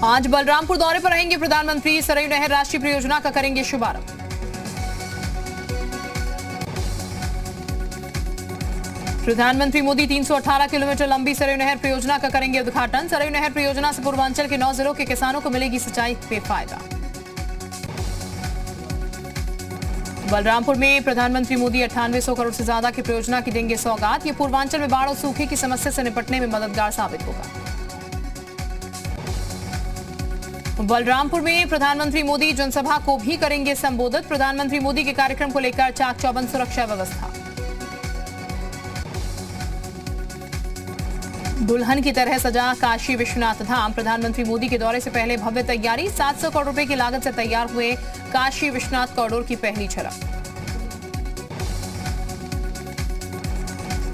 आज बलरामपुर दौरे पर रहेंगे प्रधानमंत्री। सरयू नहर राष्ट्रीय परियोजना का करेंगे शुभारंभ। प्रधानमंत्री मोदी 318 किलोमीटर लंबी सरयू नहर परियोजना का करेंगे उद्घाटन। सरयू नहर परियोजना से पूर्वांचल के 9 जिलों के किसानों को मिलेगी सिंचाई पे फायदा। बलरामपुर में प्रधानमंत्री मोदी 9800 करोड़ से ज्यादा की परियोजना की देंगे सौगात। ये पूर्वांचल में बाढ़ और सूखे की समस्या से निपटने में मददगार साबित होगा। बलरामपुर में प्रधानमंत्री मोदी जनसभा को भी करेंगे संबोधित। प्रधानमंत्री मोदी के कार्यक्रम को लेकर चाक चौबंद सुरक्षा व्यवस्था। दुल्हन की तरह सजा काशी विश्वनाथ धाम। प्रधानमंत्री मोदी के दौरे से पहले भव्य तैयारी। 700 करोड़ रुपए की लागत से तैयार हुए काशी विश्वनाथ कॉरिडोर की पहली झलक।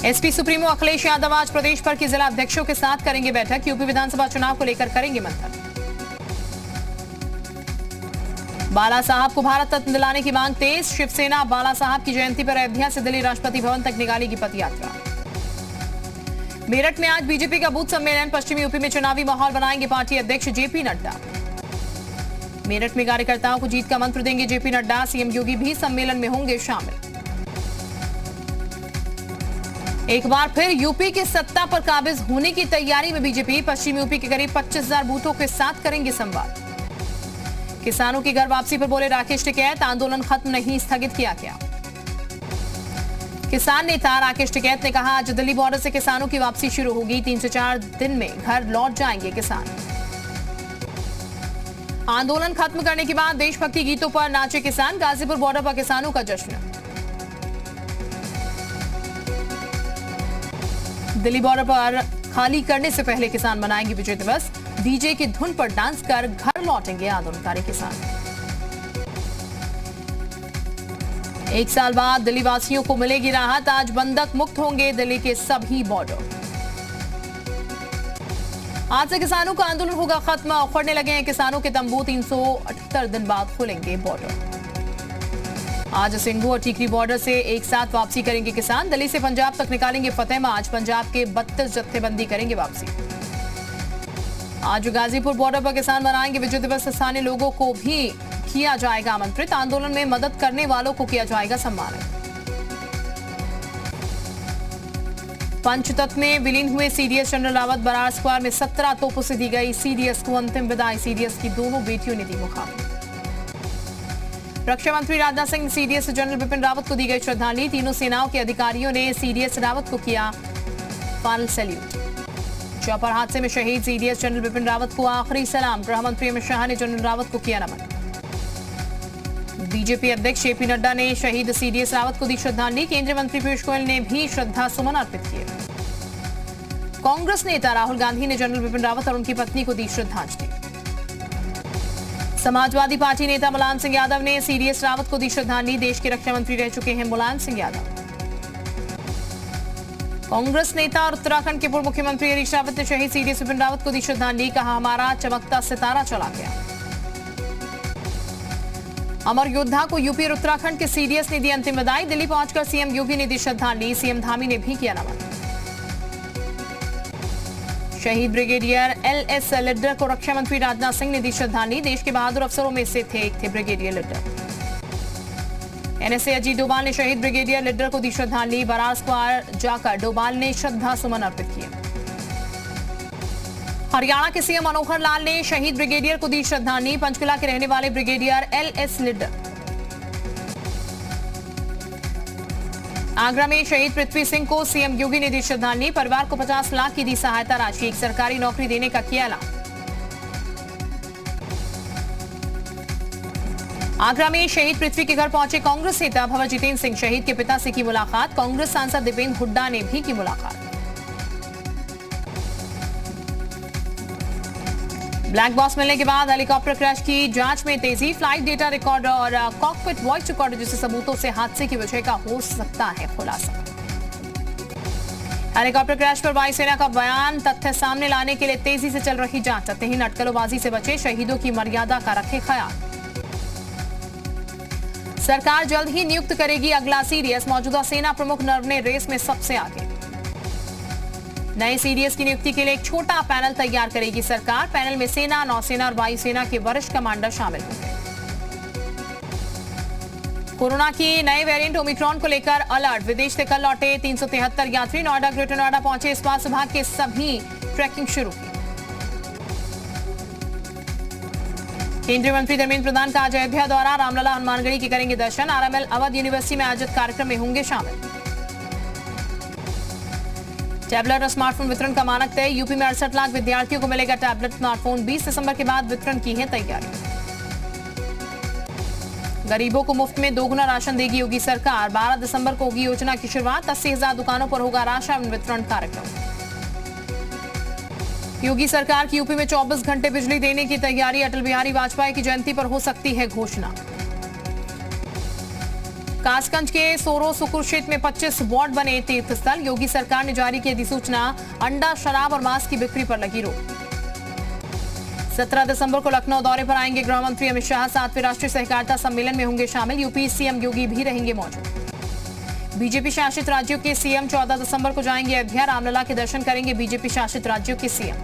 एसपी सुप्रीमो अखिलेश यादव आज प्रदेश भर के जिला अध्यक्षों के साथ करेंगे बैठक। यूपी विधानसभा चुनाव को लेकर करेंगे मंथन। बाला साहब को भारत रत्न दिलाने की मांग तेज। शिवसेना बाला साहब की जयंती पर अयोध्या से दिल्ली राष्ट्रपति भवन तक निकालेगी पद यात्रा। मेरठ में आज बीजेपी का बूथ सम्मेलन। पश्चिमी यूपी में चुनावी माहौल बनाएंगे पार्टी अध्यक्ष जेपी नड्डा। मेरठ में कार्यकर्ताओं को जीत का मंत्र देंगे जेपी नड्डा। सीएम योगी भी सम्मेलन में होंगे शामिल। एक बार फिर यूपी की सत्ता पर काबिज होने की तैयारी में बीजेपी। पश्चिमी यूपी के करीब 25,000 बूथों के साथ करेंगे संवाद। किसानों की घर वापसी पर बोले राकेश टिकैत, आंदोलन खत्म नहीं, स्थगित किया गया। किसान नेता राकेश टिकैत ने कहा आज दिल्ली बॉर्डर से किसानों की वापसी शुरू होगी। 3 से 4 दिन में घर लौट जाएंगे किसान। आंदोलन खत्म करने के बाद देशभक्ति गीतों पर नाचे किसान। गाजीपुर बॉर्डर पर किसानों का जश्न। दिल्ली बॉर्डर पर खाली करने से पहले किसान मनाएंगे विजय दिवस। डीजे की धुन पर डांस कर घर लौटेंगे आंदोलनकारी किसान। 1 साल बाद दिल्ली वासियों को मिलेगी राहत। आज बंधक मुक्त होंगे दिल्ली के सभी बॉर्डर। आज से किसानों का आंदोलन होगा खत्म। उखड़ने लगे हैं किसानों के तंबू। 378 दिन बाद खुलेंगे बॉर्डर। आज सिंघू और टीकरी बॉर्डर से एक साथ वापसी करेंगे किसान। दिल्ली से पंजाब तक निकालेंगे फतेहमार्च। पंजाब के 32 जत्थेबंदी करेंगे वापसी। आज गाजीपुर बॉर्डर पर किसान मनाएंगे विजय दिवस। स्थानीय लोगों को भी किया जाएगा आमंत्रित। आंदोलन में मदद करने वालों को किया जाएगा सम्मानित। पंचतत्व में विलीन हुए CDS general Rawat. Brar square में 17 तोपों से दी गई सीडीएस को अंतिम विदाई। सीडीएस की दोनों बेटियों ने दी मुखाग्नि। रक्षा मंत्री राजनाथ सिंह सीडीएस जनरल बिपिन रावत को दी गई श्रद्धांजलि। तीनों सेनाओं के अधिकारियों ने सीडीएस रावत को किया फाइनल सैल्यूट। चौपर हादसे में शहीद सीडीएस जनरल बिपिन रावत को आखिरी सलाम। गृह मंत्री अमित शाह ने जनरल रावत को किया नमन। बीजेपी अध्यक्ष जेपी नड्डा ने शहीद सीडीएस रावत को दी श्रद्धांजलि। केंद्रीय मंत्री पीयूष गोयल ने भी श्रद्धा सुमन अर्पित किए। कांग्रेस नेता राहुल गांधी ने जनरल बिपिन रावत और उनकी पत्नी को दी श्रद्धांजलि। समाजवादी पार्टी नेता मुलायम सिंह यादव ने सीडीएस रावत को दी श्रद्धांजलि। देश के रक्षा मंत्री रह चुके हैं मुलायम सिंह यादव। कांग्रेस नेता और उत्तराखंड के पूर्व मुख्यमंत्री हरीश रावत ने शहीद सीडीएस बिपिन रावत को दी श्रद्धांजलि। कहा हमारा चमकता सितारा चला गया। अमर योद्धा को यूपी और उत्तराखंड के सीडीएस ने दी अंतिम विदाई। दिल्ली पहुंचकर सीएम योगी ने दी श्रद्धांजलि। सीएम धामी ने भी किया नमन। शहीद ब्रिगेडियर एलएस लिड्डर को रक्षा मंत्री राजनाथ सिंह ने दी श्रद्धांजलि। देश के बहादुर अफसरों में से एक थे ब्रिगेडियर लिड्डर। एनएसए अजीत डोभाल ने शहीद ब्रिगेडियर लिड्डर को दी श्रद्धांजलि। बरार स्क्वायर जाकर डोभाल ने श्रद्धा सुमन अर्पित किए। हरियाणा के सीएम मनोहर लाल ने शहीद ब्रिगेडियर को दी श्रद्धांजलि। पंचकुला के रहने वाले ब्रिगेडियर एलएस लिड्डर। आगरा में शहीद पृथ्वी सिंह को सीएम योगी ने दी श्रद्धांजलि। परिवार को 50 लाख की दी सहायता राशि। एक सरकारी नौकरी देने का किया ऐलान। आगरा में शहीद पृथ्वी के घर पहुंचे कांग्रेस नेता भंवर जितेंद्र सिंह। शहीद के पिता से की मुलाकात। कांग्रेस सांसद दीपेंद्र हुड्डा ने भी की मुलाकात। ब्लैक बॉक्स मिलने के बाद हेलीकॉप्टर क्रैश की जांच में तेजी। फ्लाइट डेटा रिकॉर्डर और कॉकपिट वॉइस रिकॉर्डर जैसे सबूतों से हादसे की वजह का हो सकता है खुलासा। हेलीकॉप्टर क्रैश पर वायुसेना का बयान। तथ्य सामने लाने के लिए तेजी से चल रही जांच। अतहीन अटकलोबाजी से बचे। शहीदों की मर्यादा का रखे ख्याल। सरकार जल्द ही नियुक्त करेगी अगला सीडीएस। मौजूदा सेना प्रमुख नरवणे रेस में सबसे आगे। नए सीडीएस की नियुक्ति के लिए एक छोटा पैनल तैयार करेगी सरकार। पैनल में सेना, नौसेना और वायुसेना के वरिष्ठ कमांडर शामिल होंगे। कोरोना की नए वेरिएंट ओमिक्रॉन को लेकर अलर्ट। विदेश से कल लौटे 373 यात्री नोएडा, ग्रेटर नोएडा पहुंचे। स्वास्थ्य विभाग के सभी ट्रैकिंग शुरू की। केंद्रीय मंत्री धर्मेंद्र प्रधान का आज अयोध्या दौरा। रामलला, हनुमानगढ़ी के करेंगे दर्शन। आरएमएल अवध यूनिवर्सिटी में आयोजित कार्यक्रम में होंगे शामिल। टैबलेट और स्मार्टफोन वितरण का मानक तय। यूपी में 68 लाख विद्यार्थियों को मिलेगा टैबलेट, स्मार्टफोन। 20 दिसंबर के बाद वितरण की है तैयारी। गरीबों को मुफ्त में दोगुना राशन देगी योगी सरकार। 12 दिसंबर को होगी योजना की शुरुआत। 80,000 दुकानों पर होगा राशन वितरण कार्यक्रम। योगी सरकार की यूपी में 24 घंटे बिजली देने की तैयारी। अटल बिहारी वाजपेयी की जयंती पर हो सकती है घोषणा। कासगंज के सोरो सुकुर क्षेत्र में 25 वार्ड बने तीर्थ स्थल। योगी सरकार ने जारी की अधिसूचना। अंडा, शराब और मांस की बिक्री पर लगी रोक। 17 दिसंबर को लखनऊ दौरे पर आएंगे गृह मंत्री अमित शाह। 7वें राष्ट्रीय सहकारिता सम्मेलन में होंगे शामिल। यूपी सीएम योगी भी रहेंगे मौजूद। बीजेपी शासित राज्यों के सीएम 14 दिसंबर को जाएंगे अयोध्या। रामलला के दर्शन करेंगे बीजेपी शासित राज्यों के सीएम।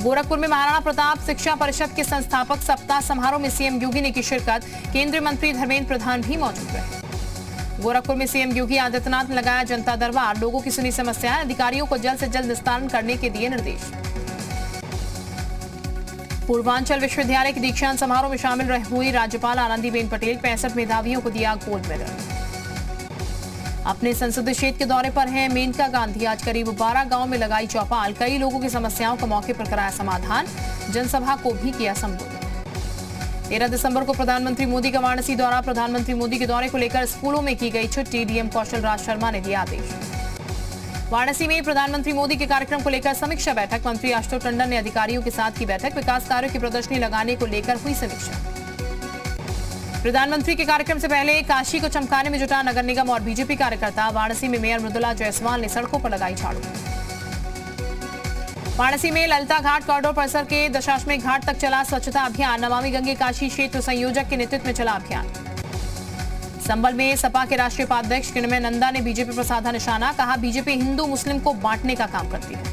गोरखपुर में महाराणा प्रताप शिक्षा परिषद के संस्थापक सप्ताह समारोह में सीएम योगी ने की शिरकत। केंद्रीय मंत्री धर्मेंद्र प्रधान भी मौजूद रहे। गोरखपुर में सीएम योगी आदित्यनाथ ने लगाया जनता दरबार। लोगों की सुनी समस्याएं। अधिकारियों को जल्द से जल्द निस्तारण करने के दिए निर्देश। पूर्वांचल विश्वविद्यालय के दीक्षांत समारोह में शामिल हुई राज्यपाल आनंदीबेन पटेल। 65 मेधावियों को दिया गोल्ड मेडल। अपने संसदीय क्षेत्र के दौरे पर हैं मेनका गांधी। आज करीब 12 गांव में लगाई चौपाल। कई लोगों की समस्याओं का मौके पर कराया समाधान। जनसभा को भी किया संबोधित। 13 दिसंबर को प्रधानमंत्री मोदी का वाराणसी दौरा। प्रधानमंत्री मोदी के दौरे को लेकर स्कूलों में की गई छुट्टी। डीएम कौशल राज शर्मा ने दिया आदेश। वाराणसी में प्रधानमंत्री मोदी के कार्यक्रम को लेकर समीक्षा बैठक। मंत्री आशुतोष टंडन ने अधिकारियों के साथ की बैठक। विकास कार्यों की प्रदर्शनी लगाने को लेकर हुई समीक्षा। प्रधानमंत्री के कार्यक्रम से पहले काशी को चमकाने में जुटा नगर निगम और बीजेपी कार्यकर्ता। वाराणसी में मेयर मृदुला जायसवाल ने सड़कों पर लगाई झाड़ू। वाराणसी में ललिता घाट कॉरिडोर परिसर के दशाश्वमेध घाट तक चला स्वच्छता अभियान। नमामि गंगे काशी क्षेत्र संयोजक के नेतृत्व में चला अभियान। संभल में सपा के राष्ट्रीय उपाध्यक्ष किन्मय नंदा ने बीजेपी पर साधा निशाना। कहा, बीजेपी हिंदू मुस्लिम को बांटने का काम करती है।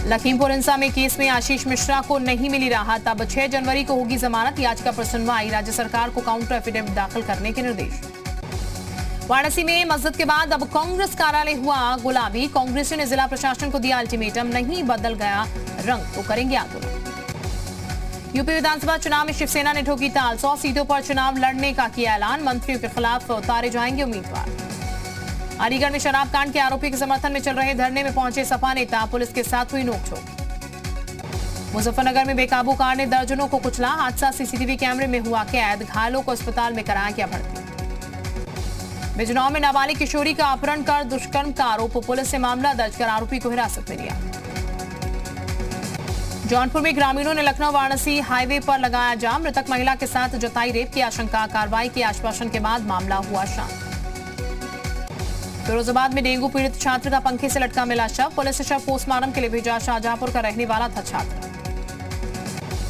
लखीमपुर हिंसा में केस में आशीष मिश्रा को नहीं मिली राहत। अब 6 जनवरी को होगी जमानत। याचिका पर सुनवाई। राज्य सरकार को काउंटर एफिडेविट दाखिल करने के निर्देश। वाराणसी में मस्जिद के बाद अब कांग्रेस कार्यालय हुआ गुलाबी। कांग्रेसियों ने जिला प्रशासन को दिया अल्टीमेटम। नहीं बदल गया रंग तो करेंगे आंदोलन। यूपी विधानसभा चुनाव में शिवसेना ने ठोकी ताल। 100 सीटों पर चुनाव लड़ने का किया ऐलान। मंत्रियों के खिलाफ उतारे जाएंगे उम्मीदवार। अलीगढ़ में शराब कांड के आरोपी के समर्थन में चल रहे धरने में पहुंचे सपा नेता। पुलिस के साथ हुई नोकझोंक। मुजफ्फरनगर में बेकाबू कार ने दर्जनों को कुचला। हादसा सीसीटीवी कैमरे में हुआ कैद। घायलों को अस्पताल में कराया गया भर्ती। बिजनौर में नाबालिग किशोरी का अपहरण कर दुष्कर्म का आरोप। पुलिस ने मामला दर्ज कर आरोपी को हिरासत में लिया। जौनपुर में ग्रामीणों ने लखनऊ वाराणसी हाईवे पर लगाया जाम। मृतक महिला के साथ जताई रेप की आशंका। कार्रवाई के आश्वासन के बाद मामला हुआ शांत। फिरोजाबाद में डेंगू पीड़ित छात्र का पंखे से लटका मिला शव। पुलिस ने शव पोस्टमार्टम के लिए भेजा। शाहजहांपुर का रहने वाला था छात्र।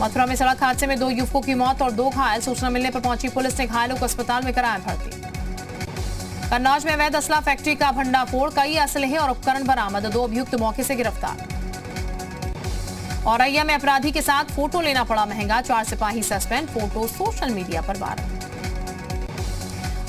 मथुरा में सड़क हादसे में 2 युवकों की मौत और 2 घायल। सूचना मिलने पर पहुंची पुलिस ने घायलों को अस्पताल में कराया भर्ती। कन्नौज में अवैध असला फैक्ट्री का भंडाफोड़। कई असलहे और उपकरण बरामद। 2 अभियुक्त मौके से गिरफ्तार। औरैया में अपराधी के साथ फोटो लेना पड़ा महंगा। 4 सिपाही सस्पेंड। फोटो सोशल मीडिया पर वायरल।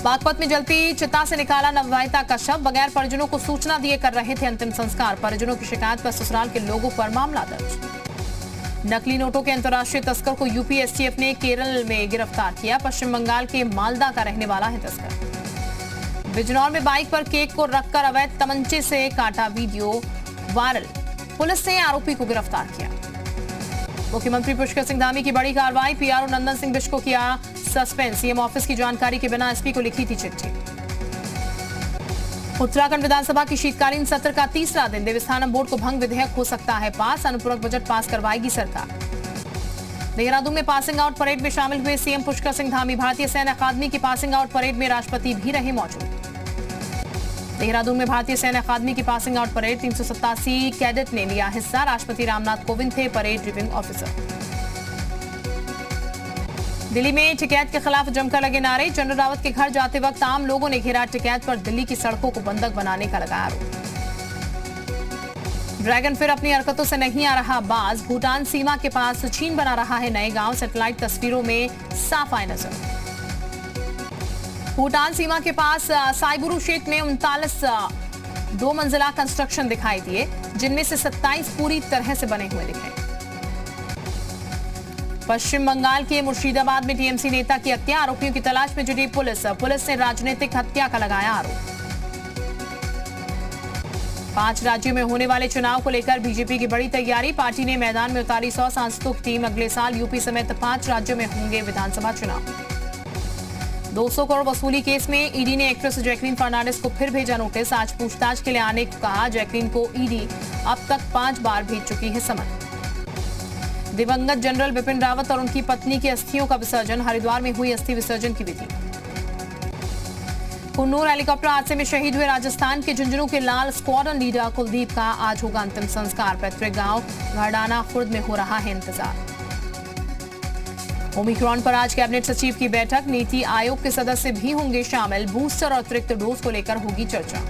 बागपत में जलती चिता से निकाला नवविवाहिता का शव। बगैर परिजनों को सूचना दिए कर रहे थे अंतिम संस्कार। परिजनों की शिकायत पर ससुराल के लोगों पर मामला दर्ज। नकली नोटों के अंतर्राष्ट्रीय तस्कर को यूपी एसटीएफ ने केरल में गिरफ्तार किया। पश्चिम बंगाल के मालदा का रहने वाला है तस्कर। बिजनौर में बाइक पर केक को रखकर अवैध तमंचे से काटा वीडियो वायरल। पुलिस ने आरोपी को गिरफ्तार किया। मुख्यमंत्री पुष्कर सिंह धामी की बड़ी कार्रवाई। पीआरओ नंदन सिंह बिष्ट को किया सस्पेंड। सीएम ऑफिस की जानकारी के बिना एसपी को लिखी थी चिट्ठी। उत्तराखंड विधानसभा की शीतकालीन सत्र का तीसरा दिन। देवस्थानम बोर्ड को भंग विधेयक हो सकता है पास। अनुपूरक बजट पास करवाएगी सरकार। देहरादून में पासिंग आउट परेड में शामिल हुए सीएम पुष्कर सिंह धामी। भारतीय सैन्य अकादमी की पासिंग आउट परेड में राष्ट्रपति भी रहे मौजूद। देहरादून में भारतीय सैन्य अकादमी की पासिंग आउट परेड 387 कैडेट ने लिया हिस्सा। राष्ट्रपति रामनाथ कोविंद थे परेड रिविंग ऑफिसर। दिल्ली में टिकैत के खिलाफ जमकर लगे नारे। जनरल रावत के घर जाते वक्त आम लोगों ने घेरा टिकैत पर दिल्ली की सड़कों को बंधक बनाने का लगाया आरोप। ड्रैगन फिर अपनी हरकतों से नहीं आ रहा बाज। भूटान सीमा के पास चीन बना रहा है नए गांव। सैटेलाइट तस्वीरों में साफ आए नजर। भूटान सीमा के पास साइबुरु क्षेत्र में 39 दो मंजिला कंस्ट्रक्शन दिखाई दिए, जिनमें से 27 पूरी तरह से बने हुए दिखे। पश्चिम बंगाल के मुर्शिदाबाद में टीएमसी नेता की हत्या। आरोपियों की तलाश में जुटी पुलिस ने राजनीतिक हत्या का लगाया आरोप। 5 राज्यों में होने वाले चुनाव को लेकर बीजेपी की बड़ी तैयारी। पार्टी ने मैदान में उतारी 100 सांसदों की टीम। अगले साल यूपी समेत 5 राज्यों में होंगे विधानसभा चुनाव। 200 करोड़ वसूली केस में ईडी ने एक्ट्रेस जैकलीन फर्नांडिस को फिर भेजा नोटिस। आज पूछताछ के लिए आने को कहा। जैकलीन को ईडी अब तक 5 बार भेज चुकी है समन। दिवंगत जनरल बिपिन रावत और उनकी पत्नी की अस्थियों का विसर्जन। हरिद्वार में हुई अस्थि विसर्जन की विधि। कुन्नूर हेलीकॉप्टर हादसे में शहीद हुए राजस्थान के झुंझुनू के लाल स्क्वाड्रन लीडर कुलदीप का आज होगा अंतिम संस्कार। पैतृक गांव घरडाना खुर्द में हो रहा है इंतजार। ओमिक्रॉन पर आज कैबिनेट सचिव की बैठक। नीति आयोग के सदस्य भी होंगे शामिल। बूस्टर और अतिरिक्त डोज को लेकर होगी चर्चा।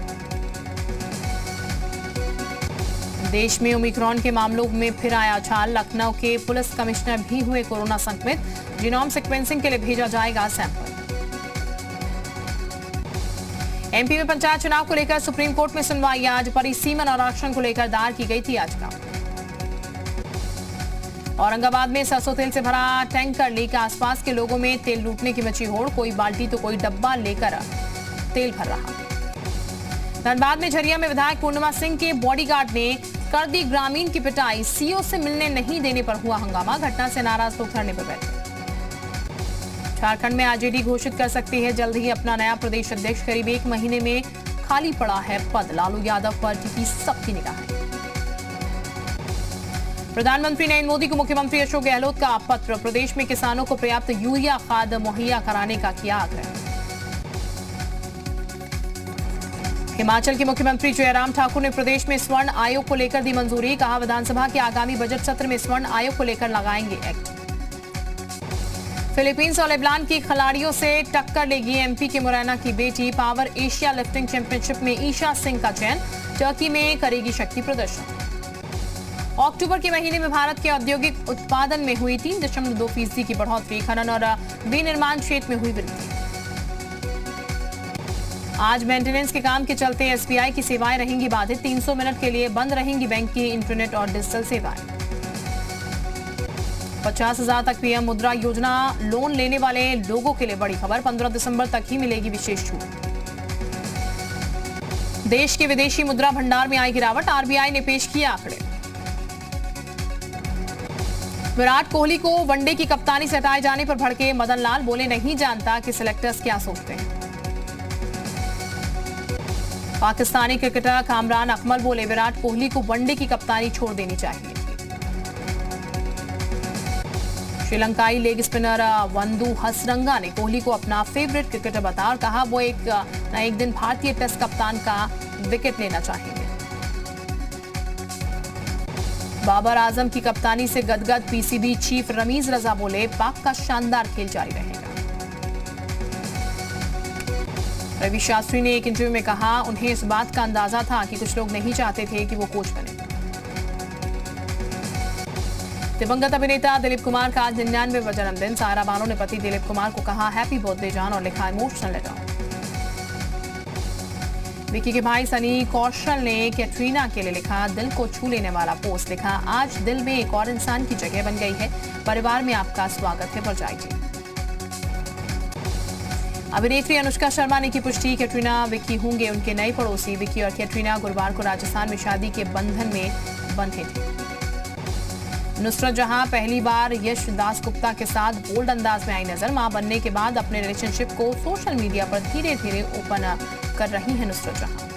देश में ओमिक्रॉन के मामलों में फिर आया उछाल। लखनऊ के पुलिस कमिश्नर भी हुए कोरोना संक्रमित। जीनोम सीक्वेंसिंग के लिए भेजा जाएगा सैंपल। एमपी में पंचायत चुनाव को लेकर सुप्रीम कोर्ट में सुनवाई आज। परिसीमन और आरक्षण को लेकर दायर की गई थी याचिका। औरंगाबाद में सरसों तेल से भरा टैंकर लीक। आसपास के लोगों में तेल लूटने की मची होड़। कोई बाल्टी तो कोई डब्बा लेकर तेल भर रहा। धनबाद में झरिया में विधायक पूर्णिमा सिंह के बॉडीगार्ड ने कर दी ग्रामीण की पिटाई। सीओ से मिलने नहीं देने पर हुआ हंगामा। घटना से नाराज लोग धरने पर बैठे। झारखंड में आरजेडी घोषित कर सकती है जल्द ही अपना नया प्रदेश अध्यक्ष। करीब 1 महीने में खाली पड़ा है पद। लालू यादव पर टिकी सबकी निगाहें। प्रधानमंत्री नरेंद्र मोदी को मुख्यमंत्री अशोक गहलोत का पत्र। प्रदेश में किसानों को पर्याप्त यूरिया खाद मुहैया कराने का किया आग्रह। हिमाचल के मुख्यमंत्री जयराम ठाकुर ने प्रदेश में स्वर्ण आयोग को लेकर दी मंजूरी। कहा विधानसभा के आगामी बजट सत्र में स्वर्ण आयोग को लेकर लगाएंगे एक्ट। फिलीपींस और लेबनान की खिलाड़ियों से टक्कर लेगी एमपी के मुरैना की बेटी। पावर एशिया लिफ्टिंग चैंपियनशिप में ईशा सिंह का चयन। टर्की में करेगी शक्ति प्रदर्शन। अक्टूबर के महीने में भारत के औद्योगिक उत्पादन में हुई 3.2% की बढ़ोतरी। खनन और विनिर्माण क्षेत्र में हुई वृद्धि। आज मेंटेनेंस के काम के चलते एसबीआई की सेवाएं रहेंगी बाधित। 300 मिनट के लिए बंद रहेंगी बैंक की इंटरनेट और डिजिटल सेवाएं। 50,000 तक पीएम मुद्रा योजना लोन लेने वाले लोगों के लिए बड़ी खबर। 15 दिसंबर तक ही मिलेगी विशेष छूट। देश के विदेशी मुद्रा भंडार में आई गिरावट। आरबीआई ने पेश किए आंकड़े। विराट कोहली को वनडे की कप्तानी से हटाए जाने पर भड़के मदन लाल। बोले नहीं जानता कि सिलेक्टर्स क्या सोचते हैं। पाकिस्तानी क्रिकेटर कामरान अकमल बोले विराट कोहली को वनडे की कप्तानी छोड़ देनी चाहिए। श्रीलंकाई लेग स्पिनर वंदू हसरंगा ने कोहली को अपना फेवरेट क्रिकेटर बताया और कहा वो एक दिन भारतीय टेस्ट कप्तान का विकेट लेना चाहेंगे। बाबर आजम की कप्तानी से गदगद पीसीबी चीफ रमीज रजा बोले पाक का शानदार खेल जारी रहेगा। रवि शास्त्री ने एक इंटरव्यू में कहा उन्हें इस बात का अंदाजा था कि कुछ लोग नहीं चाहते थे कि वो कोच बने। दिवंगत अभिनेता दिलीप कुमार का आज 99वां जन्मदिन। सायरा बानो ने पति दिलीप कुमार को कहा हैप्पी बर्थडे जान और लिखा इमोशनल लेटर। विकी के भाई सनी कौशल ने कैटरीना के लिए लिखा दिल को छू लेने वाला पोस्ट। लिखा आज दिल में एक और इंसान की जगह बन गई है। परिवार में आपका स्वागत है परजाई जी। अभिनेत्री अनुष्का शर्मा ने की पुष्टि। कैटरीना विकी होंगे उनके नए पड़ोसी। विकी और कैटरीना गुरुवार को राजस्थान में शादी के बंधन में बंधे थे। नुसरत जहां पहली बार यश दास गुप्ता के साथ बोल्ड अंदाज में आई नजर। मां बनने के बाद अपने रिलेशनशिप को सोशल मीडिया पर धीरे धीरे ओपन कर रही है नुसरत जहां।